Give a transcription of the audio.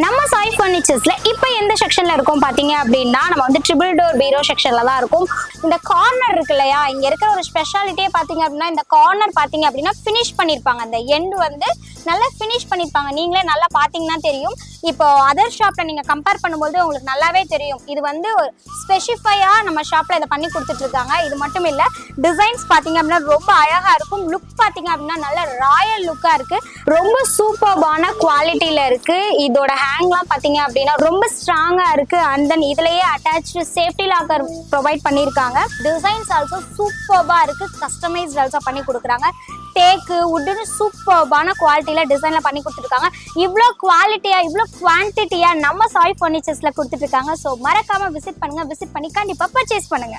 நம்ம சாய் ஃபர்னிச்சர்ஸ்ல இப்போ எந்த செக்ஷன்ல இருக்கோம் பாத்தீங்க அப்படின்னா நம்ம வந்து ட்ரிபிள் டோர் பீரோ செக்ஷன்ல தான் இருக்கும். இந்த கார்னர் இருக்கு இல்லையா, இங்க இருக்கிற ஒரு ஸ்பெஷாலிட்டியே பாத்தீங்க அப்படின்னா இந்த கார்னர் பாத்தீங்க அப்படின்னா ஃபினிஷ் பண்ணிருப்பாங்க. அந்த எண்ட் வந்து நல்லா ஃபினிஷ் பண்ணிருப்பாங்க. நீங்களே நல்லா பாத்தீங்கன்னா தெரியும். இப்போ அதர் ஷாப்ல நீங்க கம்பேர் பண்ணும்போது உங்களுக்கு நல்லாவே தெரியும். இது வந்து ஸ்பெசிஃபையா நம்ம ஷாப்ல இதை பண்ணி கொடுத்துட்டு இருக்காங்க. இது மட்டும் இல்ல, டிசைன்ஸ் பாத்தீங்க அப்படின்னா ரொம்ப அழகா இருக்கும். லுக் பாத்தீங்க அப்படின்னா நல்ல ராயல் லுக்கா இருக்கு. ரொம்ப சூப்பர்பான குவாலிட்டியில இருக்கு. இதோட ஹேங்லாம் பாத்தீங்க அப்படின்னா ரொம்ப ஸ்ட்ராங்கா இருக்கு. அண்ட் தென் இதுலயே அட்டாச்சு சேஃப்டி லாக்கர் ப்ரொவைட் பண்ணிருக்காங்க. டிசைன்ஸ் ஆல்சோ சூப்பர்பா இருக்கு. கஸ்டமைஸ்ட் ஆல்சோ பண்ணி கொடுக்குறாங்க. தேக்கு உட்டுன்னு சூப்பர்பான குவாலிட்டியில டிசைன்ல பண்ணி கொடுத்துருக்காங்க. இவ்வளோ குவாலிட்டியா இவ்வளோ குவான்டிட்டியா நம்ம சாய் ஃபர்னிச்சர்ஸ்ல கொடுத்துட்டு இருக்காங்க. ஸோ மறக்காம விசிட் பண்ணுங்க. விசிட் பண்ணி கண்டிப்பா பர்ச்சேஸ் பண்ணுங்க.